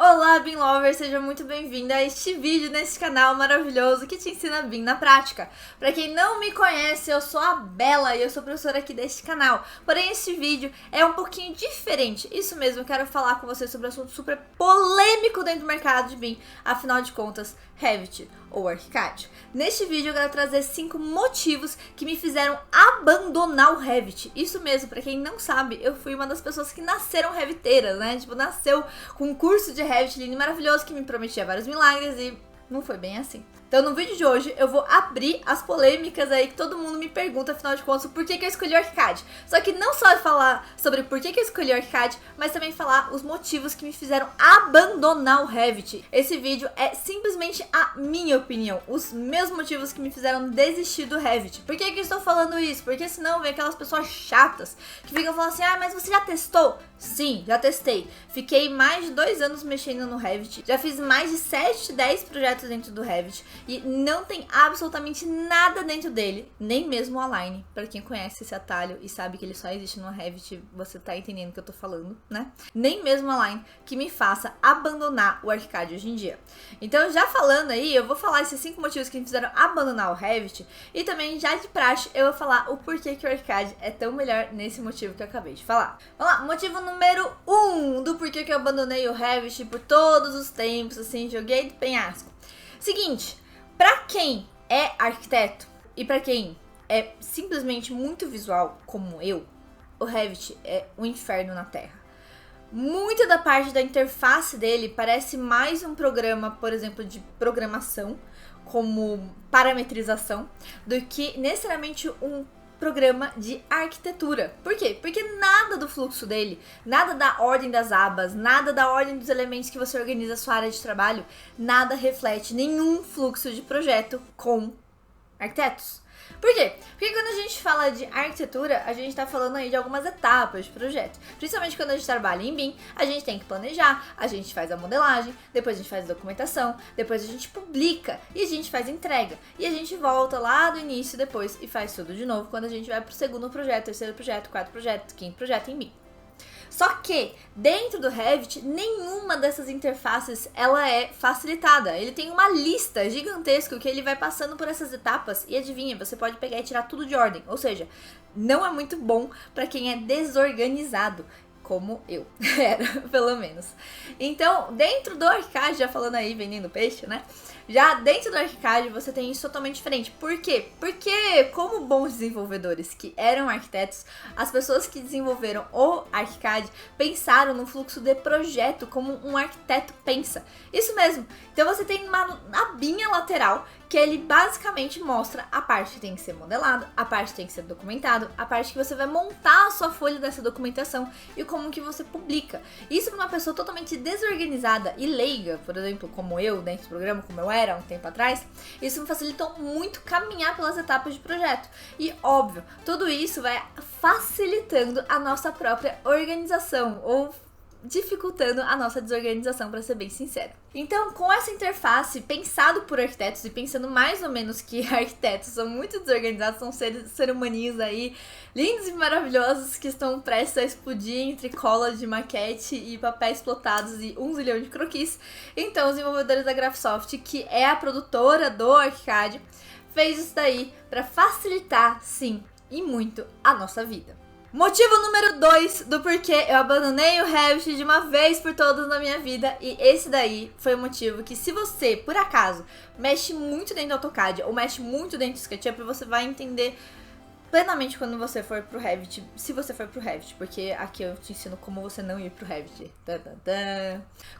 Olá, BIM Lover! Seja muito bem-vinda a este vídeo nesse canal maravilhoso que te ensina BIM na prática. Para quem não me conhece, eu sou a Bela e eu sou professora aqui deste canal. Porém, este vídeo é um pouquinho diferente. Isso mesmo, eu quero falar com você sobre um assunto super polêmico dentro do mercado de BIM. Afinal de contas, Revit ou ArchiCAD. Neste vídeo eu quero trazer 5 motivos que me fizeram abandonar o Revit. Isso mesmo, pra quem não sabe, eu fui uma das pessoas que nasceram reviteiras, né? Tipo, nasceu com um curso de Revit lindo e maravilhoso que me prometia vários milagres e não foi bem assim. Então no vídeo de hoje eu vou abrir as polêmicas aí que todo mundo me pergunta, afinal de contas, por que eu escolhi o ArchiCAD. Só que não só falar sobre por que eu escolhi o ArchiCAD, mas também falar os motivos que me fizeram abandonar o Revit. Esse vídeo é simplesmente a minha opinião, os meus motivos que me fizeram desistir do Revit. Por que eu estou falando isso? Porque senão vem aquelas pessoas chatas que ficam falando assim, mas você já testou? Sim, já testei. Fiquei mais de 2 anos mexendo no Revit, já fiz mais de 7, 10 projetos dentro do Revit e não tem absolutamente nada dentro dele, nem mesmo o Align. Pra quem conhece esse atalho e sabe que ele só existe no Revit, você tá entendendo o que eu tô falando, né? Nem mesmo o Align que me faça abandonar o ArchiCAD hoje em dia. Então, já falando aí, eu vou falar esses 5 motivos que me fizeram abandonar o Revit e também, já de praxe, eu vou falar o porquê que o ArchiCAD é tão melhor nesse motivo que eu acabei de falar. Vamos lá, motivo número 1 do porquê que eu abandonei o Revit por todos os tempos, assim, joguei do penhasco. Seguinte, pra quem é arquiteto e pra quem é simplesmente muito visual, como eu, o Revit é um inferno na Terra. Muita da parte da interface dele parece mais um programa, por exemplo, de programação, como parametrização, do que necessariamente um programa de arquitetura. Por quê? Porque nada do fluxo dele, nada da ordem das abas, nada da ordem dos elementos que você organiza a sua área de trabalho, nada reflete nenhum fluxo de projeto com arquitetos. Por quê? Porque quando a gente fala de arquitetura, a gente tá falando aí de algumas etapas de projeto. Principalmente quando a gente trabalha em BIM, a gente tem que planejar, a gente faz a modelagem, depois a gente faz a documentação, depois a gente publica e a gente faz a entrega. E a gente volta lá do início depois e faz tudo de novo quando a gente vai pro segundo projeto, terceiro projeto, quarto projeto, quinto projeto em BIM. Só que, dentro do Revit, nenhuma dessas interfaces ela é facilitada. Ele tem uma lista gigantesca que ele vai passando por essas etapas e adivinha, você pode pegar e tirar tudo de ordem. Ou seja, não é muito bom para quem é desorganizado, como eu era, pelo menos. Então, dentro do ArchiCAD, já falando aí, vendendo peixe, né? Já dentro do ArchiCAD você tem isso totalmente diferente. Por quê? Porque, como bons desenvolvedores que eram arquitetos, as pessoas que desenvolveram o ArchiCAD pensaram no fluxo de projeto como um arquiteto pensa. Isso mesmo. Então você tem uma abinha lateral que ele basicamente mostra a parte que tem que ser modelada, a parte que tem que ser documentado, a parte que você vai montar a sua folha dessa documentação e como que você publica. Isso para uma pessoa totalmente desorganizada e leiga, por exemplo, como eu dentro do programa, como eu era há um tempo atrás, isso me facilitou muito caminhar pelas etapas de projeto. E óbvio, tudo isso vai facilitando a nossa própria organização ou dificultando a nossa desorganização, para ser bem sincero. Então, com essa interface pensado por arquitetos e pensando mais ou menos que arquitetos são muito desorganizados, são seres humaninhos aí, lindos e maravilhosos que estão prestes a explodir entre cola de maquete e papéis plotados e 1 zilhão de croquis. Então, os desenvolvedores da Graphisoft, que é a produtora do ArchiCAD, fez isso daí para facilitar, sim, e muito a nossa vida. Motivo número 2 do porquê eu abandonei o Revit de uma vez por todas na minha vida, e esse daí foi o motivo que, se você, por acaso, mexe muito dentro do AutoCAD ou mexe muito dentro do SketchUp, você vai entender plenamente quando você for pro Revit, se você for pro Revit, porque aqui eu te ensino como você não ir pro Revit.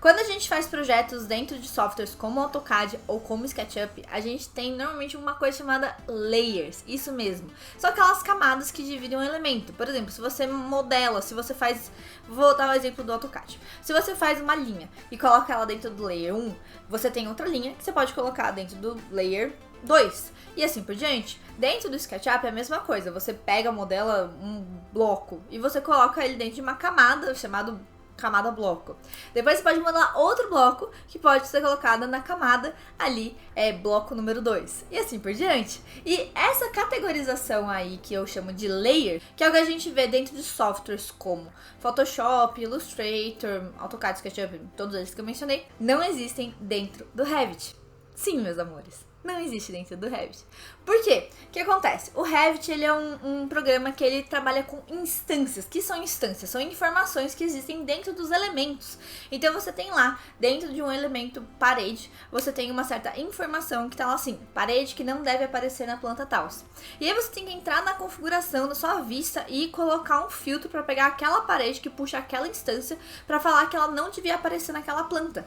Quando a gente faz projetos dentro de softwares como AutoCAD ou como SketchUp, a gente tem normalmente uma coisa chamada layers, isso mesmo. São aquelas camadas que dividem um elemento. Por exemplo, se você modela, se você faz, vou dar um exemplo do AutoCAD. Se você faz uma linha e coloca ela dentro do layer 1, você tem outra linha que você pode colocar dentro do layer 2. E assim por diante. Dentro do SketchUp é a mesma coisa. Você pega, modela um bloco e você coloca ele dentro de uma camada chamada camada bloco. Depois você pode modelar outro bloco que pode ser colocado na camada ali, bloco número 2. E assim por diante. E essa categorização aí que eu chamo de layer, que é o que a gente vê dentro de softwares como Photoshop, Illustrator, AutoCAD, SketchUp, todos eles que eu mencionei, não existem dentro do Revit. Sim, meus amores. Não existe dentro do Revit. Por quê? O que acontece? O Revit, ele é um programa que ele trabalha com instâncias. Que são instâncias? São informações que existem dentro dos elementos. Então você tem lá, dentro de um elemento parede, você tem uma certa informação que tá lá assim, parede que não deve aparecer na planta tal. E aí você tem que entrar na configuração da sua vista e colocar um filtro para pegar aquela parede que puxa aquela instância para falar que ela não devia aparecer naquela planta.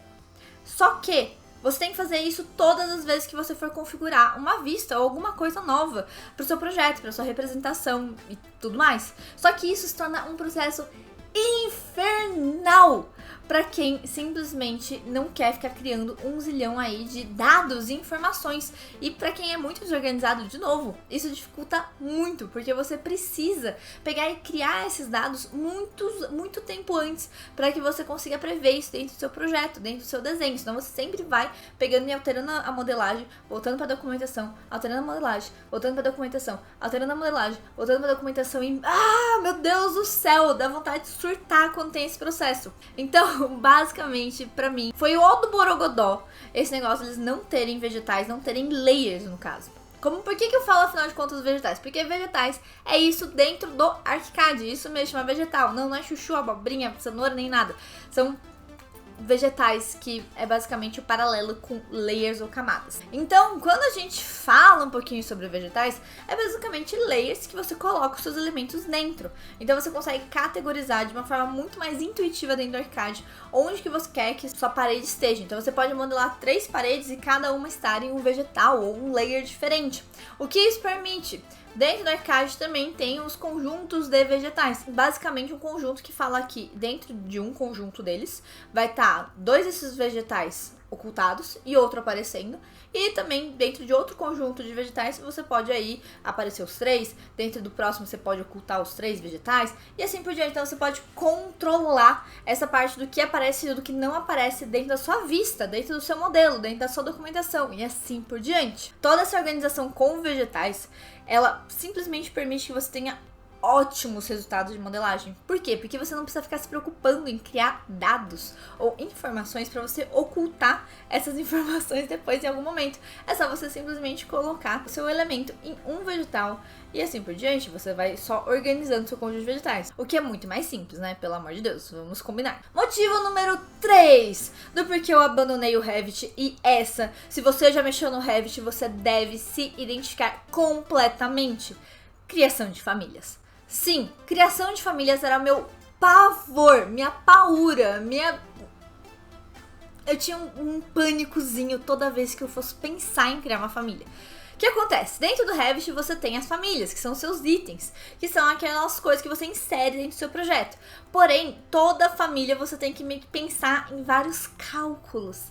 Só que você tem que fazer isso todas as vezes que você for configurar uma vista ou alguma coisa nova para o seu projeto, para sua representação e tudo mais. Só que isso se torna um processo infernal para quem simplesmente não quer ficar criando um zilhão aí de dados e informações. E para quem é muito desorganizado, de novo, isso dificulta muito, porque você precisa pegar e criar esses dados muito tempo antes para que você consiga prever isso dentro do seu projeto, dentro do seu desenho. Senão você sempre vai pegando e alterando a modelagem, voltando para a documentação, alterando a modelagem, voltando para a documentação, alterando a modelagem, voltando para a documentação e meu Deus do céu, dá vontade de surtar quando tem esse processo. Então, basicamente, pra mim, foi o do borogodó esse negócio, eles não terem vegetais, não terem layers, no caso. Por que eu falo, afinal de contas, vegetais? Porque vegetais é isso dentro do ArchiCAD, isso mesmo, chama vegetal. Não é chuchu, abobrinha, cenoura, nem nada. São vegetais, que é basicamente o paralelo com layers ou camadas. Então, quando a gente fala um pouquinho sobre vegetais, é basicamente layers que você coloca os seus elementos dentro. Então você consegue categorizar de uma forma muito mais intuitiva dentro do ArchiCAD onde que você quer que sua parede esteja. Então você pode modelar 3 paredes e cada uma estar em um vegetal ou um layer diferente. O que isso permite? Dentro do ArchiCAD também tem os conjuntos de vegetais. Basicamente um conjunto que fala que dentro de um conjunto deles vai estar 2 desses vegetais ocultados e outro aparecendo. E também dentro de outro conjunto de vegetais você pode aí aparecer os 3. Dentro do próximo você pode ocultar os 3 vegetais. E assim por diante. Então você pode controlar essa parte do que aparece e do que não aparece dentro da sua vista, dentro do seu modelo, dentro da sua documentação e assim por diante. Toda essa organização com vegetais, ela simplesmente permite que você tenha ótimos resultados de modelagem. Por quê? Porque você não precisa ficar se preocupando em criar dados ou informações para você ocultar essas informações depois em algum momento. É só você simplesmente colocar o seu elemento em um vegetal e assim por diante, você vai só organizando seu conjunto de vegetais. O que é muito mais simples, né? Pelo amor de Deus, vamos combinar. Motivo número 3 do porquê eu abandonei o Revit e se você já mexeu no Revit, você deve se identificar completamente. Criação de famílias. Sim, criação de famílias era meu pavor, minha paura, eu tinha um pânicozinho toda vez que eu fosse pensar em criar uma família. O que acontece? Dentro do Revit você tem as famílias, que são seus itens, que são aquelas coisas que você insere dentro do seu projeto. Porém, toda família você tem que pensar em vários cálculos.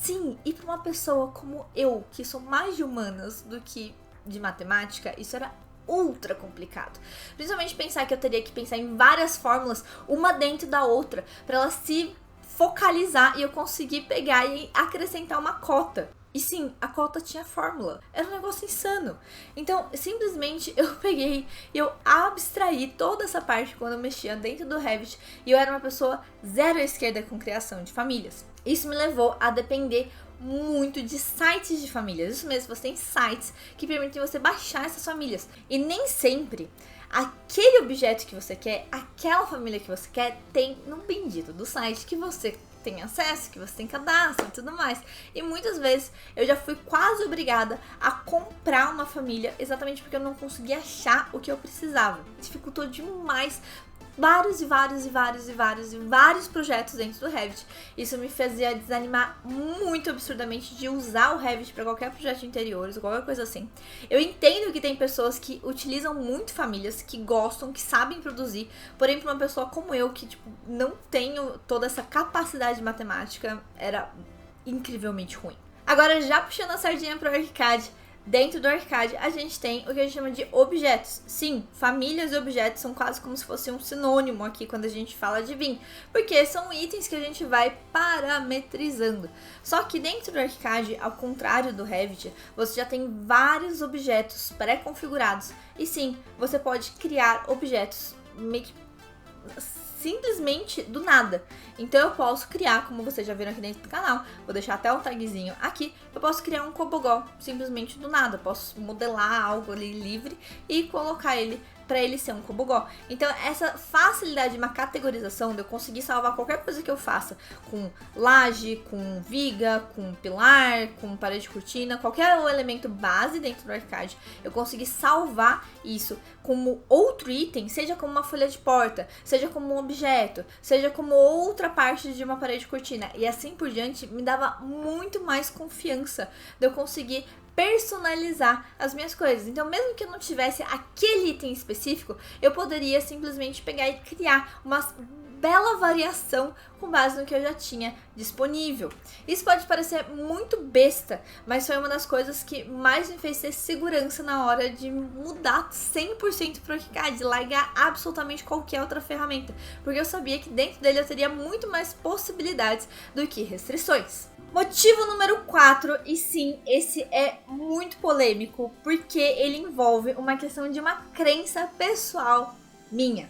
Sim, e para uma pessoa como eu, que sou mais de humanas do que de matemática, isso era ultra complicado. Principalmente pensar que eu teria que pensar em várias fórmulas, uma dentro da outra, para ela se focalizar e eu conseguir pegar e acrescentar uma cota. E sim, a cota tinha fórmula. Era um negócio insano. Então, simplesmente eu peguei e eu abstraí toda essa parte quando eu mexia dentro do Revit e eu era uma pessoa zero à esquerda com criação de famílias. Isso me levou a depender muito de sites de famílias. Isso mesmo, você tem sites que permitem você baixar essas famílias. E nem sempre aquele objeto que você quer, aquela família que você quer, tem no bendito do site que você tem acesso, que você tem cadastro e tudo mais. E muitas vezes eu já fui quase obrigada a comprar uma família exatamente porque eu não conseguia achar o que eu precisava. Dificultou demais vários projetos dentro do Revit. Isso me fazia desanimar muito absurdamente de usar o Revit para qualquer projeto de interiores ou qualquer coisa assim. Eu entendo que tem pessoas que utilizam muito famílias, que gostam, que sabem produzir, porém para uma pessoa como eu, que não tenho toda essa capacidade matemática, era incrivelmente ruim. Agora, já puxando a sardinha pro ArchiCAD, Dentro do Arcade, a gente tem o que a gente chama de objetos. Sim, famílias e objetos são quase como se fosse um sinônimo aqui quando a gente fala de BIM, porque são itens que a gente vai parametrizando. Só que dentro do Arcade, ao contrário do Revit, você já tem vários objetos pré-configurados. E sim, você pode criar objetos meio que simplesmente do nada. Então eu posso criar, como vocês já viram aqui dentro do canal, vou deixar até um tagzinho aqui, eu posso criar um cobogó simplesmente do nada, eu posso modelar algo ali livre e colocar ele para ele ser um cobogó. Então essa facilidade de uma categorização, de eu conseguir salvar qualquer coisa que eu faça com laje, com viga, com pilar, com parede de cortina, qualquer elemento base dentro do Arcade, eu conseguir salvar isso como outro item, seja como uma folha de porta, seja como um objeto, seja como outra parte de uma parede de cortina e assim por diante, me dava muito mais confiança de eu conseguir personalizar as minhas coisas. Então, mesmo que eu não tivesse aquele item específico, eu poderia simplesmente pegar e criar uma bela variação com base no que eu já tinha disponível. Isso pode parecer muito besta, mas foi uma das coisas que mais me fez ter segurança na hora de mudar 100% para o Arcade, de largar absolutamente qualquer outra ferramenta, porque eu sabia que dentro dele eu teria muito mais possibilidades do que restrições. Motivo número 4, e sim, esse é muito polêmico, porque ele envolve uma questão de uma crença pessoal minha.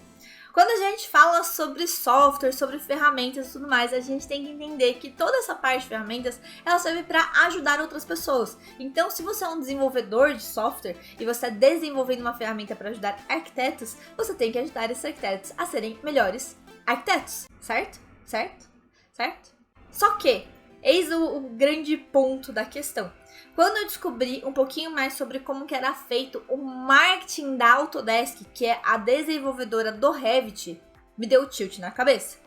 Quando a gente fala sobre software, sobre ferramentas e tudo mais, a gente tem que entender que toda essa parte de ferramentas, ela serve para ajudar outras pessoas. Então, se você é um desenvolvedor de software e você está desenvolvendo uma ferramenta para ajudar arquitetos, você tem que ajudar esses arquitetos a serem melhores arquitetos, certo? Certo? Certo? Só que eis o grande ponto da questão. Quando eu descobri um pouquinho mais sobre como que era feito o marketing da Autodesk, que é a desenvolvedora do Revit, me deu tilt na cabeça.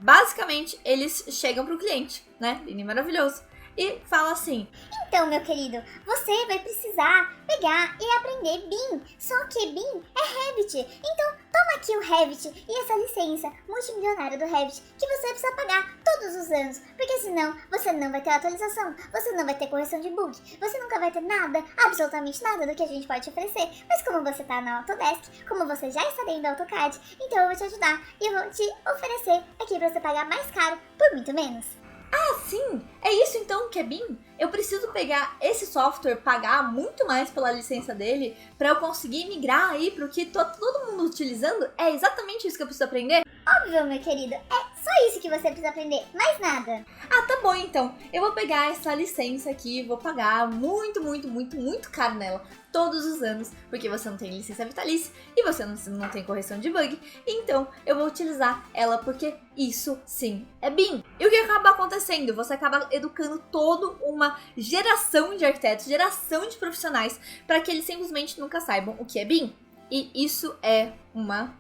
Basicamente, eles chegam pro cliente, né? Lindo e maravilhoso. E fala assim: então, meu querido, você vai precisar pegar e aprender BIM. Só que BIM é Revit. Então, toma aqui o Revit e essa licença multimilionária do Revit que você precisa pagar todos os anos. Porque senão, você não vai ter atualização, você não vai ter correção de bug, você nunca vai ter nada, absolutamente nada do que a gente pode te oferecer. Mas como você tá na Autodesk, como você já está dentro do AutoCAD, então eu vou te ajudar e eu vou te oferecer aqui pra você pagar mais caro por muito menos. Ah, sim? É isso então que é BIM? Eu preciso pegar esse software, pagar muito mais pela licença dele para eu conseguir migrar aí pro que todo mundo utilizando? É exatamente isso que eu preciso aprender? Óbvio, meu querido, é só isso que você precisa aprender, mais nada. Ah, tá bom então. Eu vou pegar essa licença aqui, vou pagar muito caro nela todos os anos, porque você não tem licença vitalícia e você não tem correção de bug. Então, eu vou utilizar ela porque isso sim é BIM. E o que acaba acontecendo? Você acaba educando toda uma geração de arquitetos, geração de profissionais, para que eles simplesmente nunca saibam o que é BIM. E isso é uma...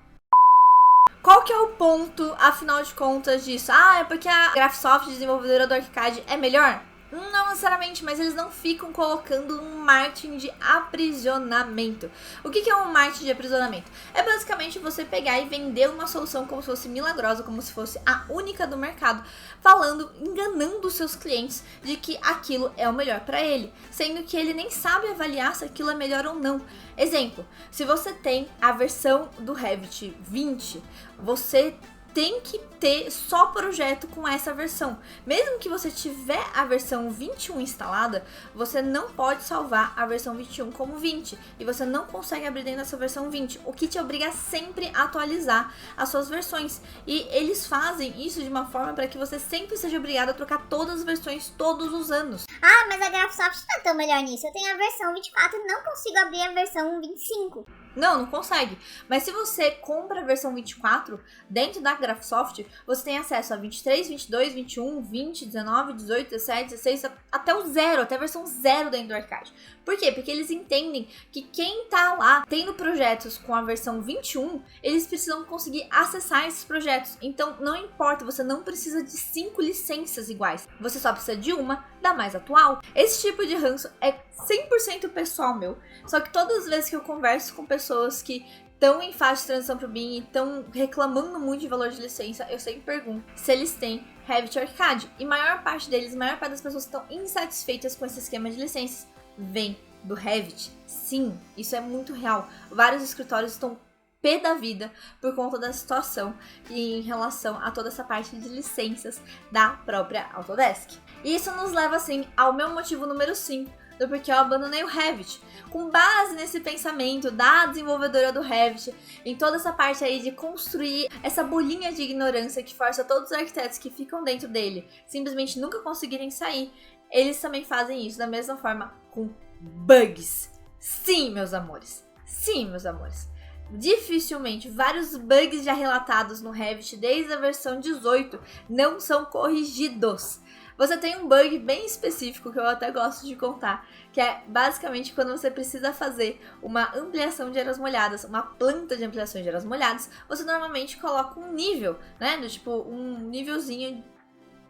Qual que é o ponto, afinal de contas, disso? Ah, é porque a Graphisoft, desenvolvedora do Arcade, é melhor? Não necessariamente, mas eles não ficam colocando um marketing de aprisionamento. O que é um marketing de aprisionamento? É basicamente você pegar e vender uma solução como se fosse milagrosa, como se fosse a única do mercado, falando, enganando os seus clientes de que aquilo é o melhor para ele, sendo que ele nem sabe avaliar se aquilo é melhor ou não. Exemplo, se você tem a versão do Revit 20, você tem que ter só projeto com essa versão. Mesmo que você tiver a versão 21 instalada, você não pode salvar a versão 21 como 20. E você não consegue abrir dentro dessa versão 20, o que te obriga sempre a atualizar as suas versões. E eles fazem isso de uma forma para que você sempre seja obrigado a trocar todas as versões todos os anos. Ah, mas a Graphisoft não é tão melhor nisso. Eu tenho a versão 24 e não consigo abrir a versão 25. Não consegue. Mas se você compra a versão 24, dentro da Graphisoft, você tem acesso a 23, 22, 21, 20, 19, 18, 17, 16, até o 0, até a versão 0 dentro do Arcade. Por quê? Porque eles entendem que quem tá lá tendo projetos com a versão 21, eles precisam conseguir acessar esses projetos. Então, não importa, você não precisa de 5 licenças iguais. Você só precisa de uma da mais atual. Esse tipo de ranço é 100% pessoal meu. Só que todas as vezes que eu converso com pessoas que estão em fase de transição pro BIM e estão reclamando muito de valor de licença, eu sempre pergunto se eles têm Revit Arcade. E maior parte deles, maior parte das pessoas que estão insatisfeitas com esse esquema de licenças, vem do Revit. Sim, isso é muito real. Vários escritórios estão pé da vida por conta da situação e em relação a toda essa parte de licenças da própria Autodesk. E isso nos leva, assim, ao meu motivo número 5, do porquê eu abandonei o Revit. Com base nesse pensamento da desenvolvedora do Revit, em toda essa parte aí de construir essa bolinha de ignorância que força todos os arquitetos que ficam dentro dele simplesmente nunca conseguirem sair, eles também fazem isso da mesma forma com bugs. Sim, meus amores. Sim, meus amores. Dificilmente vários bugs já relatados no Revit desde a versão 18 não são corrigidos. Você tem um bug bem específico que eu até gosto de contar, que é basicamente quando você precisa fazer uma ampliação de áreas molhadas, uma planta de ampliação de áreas molhadas, você normalmente coloca um nível, né, do tipo um nívelzinho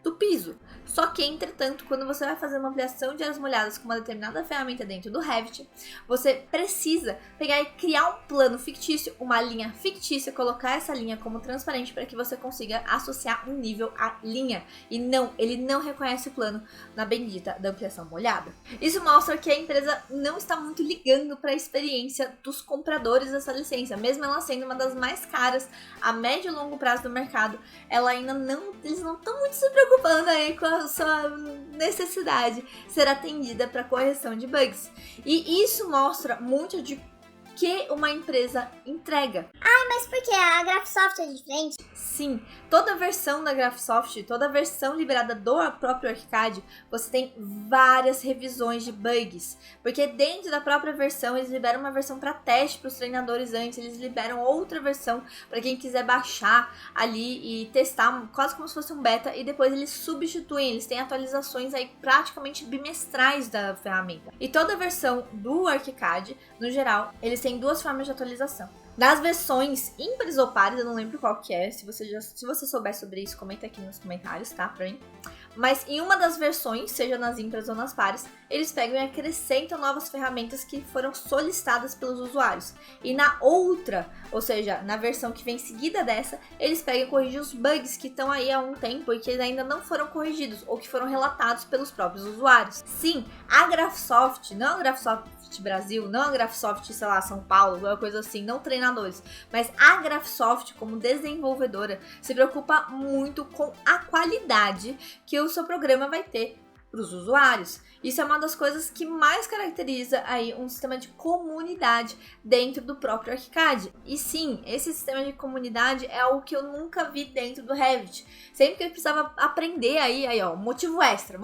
do piso. Só que, entretanto, quando você vai fazer uma ampliação de áreas molhadas com uma determinada ferramenta dentro do Revit, você precisa pegar e criar um plano fictício, uma linha fictícia, colocar essa linha como transparente para que você consiga associar um nível à linha. E não, ele não reconhece o plano na bendita da ampliação molhada. Isso mostra que a empresa não está muito ligando para a experiência dos compradores dessa licença, mesmo ela sendo uma das mais caras a médio e longo prazo do mercado, ela ainda não, eles não estão muito se preocupando aí com a sua necessidade ser atendida para correção de bugs. E isso mostra muito de que uma empresa entrega. Mas por que? A Graphisoft é diferente? Sim, toda versão da Graphisoft, toda versão liberada do próprio ArchiCAD, você tem várias revisões de bugs. Porque dentro da própria versão, eles liberam uma versão para teste para os treinadores antes, eles liberam outra versão para quem quiser baixar ali e testar, quase como se fosse um beta, e depois eles substituem, eles têm atualizações aí praticamente bimestrais da ferramenta. E toda versão do ArchiCAD, no geral, eles têm duas formas de atualização. Nas versões ímpares ou pares, eu não lembro qual que é, se você souber sobre isso, comenta aqui nos comentários, tá, pra mim. Mas em uma das versões, seja nas ímpares ou nas pares, eles pegam e acrescentam novas ferramentas que foram solicitadas pelos usuários. E na outra, ou seja, na versão que vem seguida dessa, eles pegam e corrigem os bugs que estão aí há um tempo e que ainda não foram corrigidos ou que foram relatados pelos próprios usuários. Sim, a Graphisoft, não a Graphisoft Brasil, não a Graphisoft, sei lá, São Paulo, alguma coisa assim, não treinadores, mas a Graphisoft como desenvolvedora se preocupa muito com a qualidade que o seu programa vai ter para os usuários. Isso é uma das coisas que mais caracteriza aí um sistema de comunidade dentro do próprio ArchiCAD. E sim, esse sistema de comunidade é algo que eu nunca vi dentro do Revit. Sempre que eu precisava aprender aí ó, motivo extra,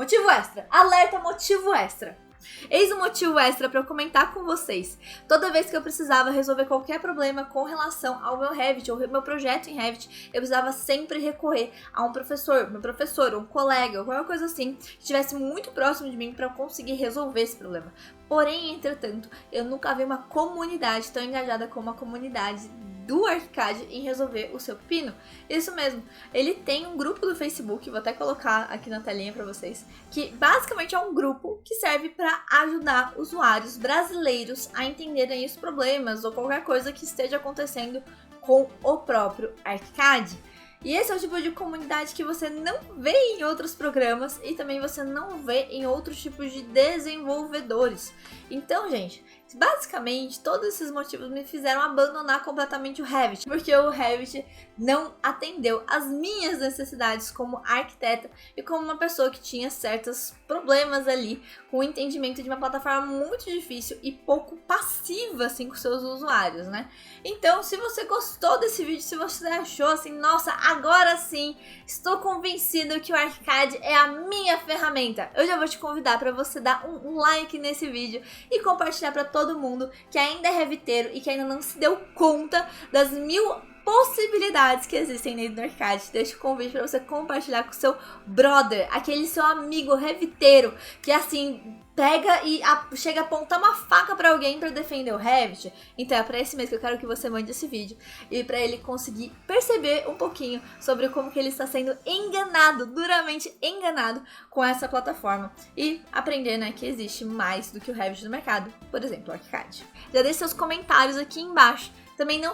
alerta motivo extra. Eis um motivo extra para eu comentar com vocês. Toda vez que eu precisava resolver qualquer problema com relação ao meu Revit ou meu projeto em Revit, eu precisava sempre recorrer a um professor, meu professor, um colega, ou qualquer coisa assim, que estivesse muito próximo de mim para eu conseguir resolver esse problema. Porém, entretanto, eu nunca vi uma comunidade tão engajada como a comunidade do ArchiCAD em resolver o seu pepino. Isso mesmo, ele tem um grupo do Facebook, vou até colocar aqui na telinha para vocês, que basicamente é um grupo que serve para ajudar usuários brasileiros a entenderem os problemas ou qualquer coisa que esteja acontecendo com o próprio ArchiCAD. E esse é o tipo de comunidade que você não vê em outros programas e também você não vê em outros tipos de desenvolvedores. Então, gente, basicamente todos esses motivos me fizeram abandonar completamente o Revit, porque o Revit não atendeu às minhas necessidades como arquiteta e como uma pessoa que tinha certos problemas ali com o entendimento de uma plataforma muito difícil e pouco passiva assim com seus usuários, né? Então, se você gostou desse vídeo, se você achou assim, nossa, agora sim, estou convencido que o ArchiCAD é a minha ferramenta, eu já vou te convidar para você dar um like nesse vídeo e compartilhar para todo mundo que ainda é reviteiro e que ainda não se deu conta das 1000 possibilidades que existem dentro do ArchiCAD. Deixa o convite para você compartilhar com seu brother, aquele seu amigo reviteiro que assim pega e chega a apontar uma faca para alguém para defender o Revit. Então é para esse mês que eu quero que você mande esse vídeo e para ele conseguir perceber um pouquinho sobre como que ele está sendo enganado, duramente enganado com essa plataforma e aprender, né, que existe mais do que o Revit no mercado, por exemplo, o ArchiCAD. Já deixe seus comentários aqui embaixo. Também não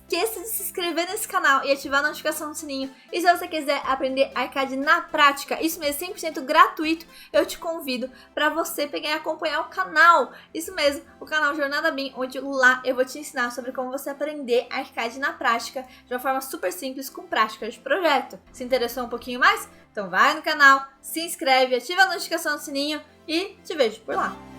esqueça de se inscrever nesse canal e ativar a notificação do sininho. E se você quiser aprender arcade na prática, isso mesmo, 100% gratuito, eu te convido para você pegar e acompanhar o canal. Isso mesmo, o canal Jornada BIM, onde lá eu vou te ensinar sobre como você aprender arcade na prática de uma forma super simples com práticas de projeto. Se interessou um pouquinho mais? Então vai no canal, se inscreve, ativa a notificação do sininho e te vejo por lá.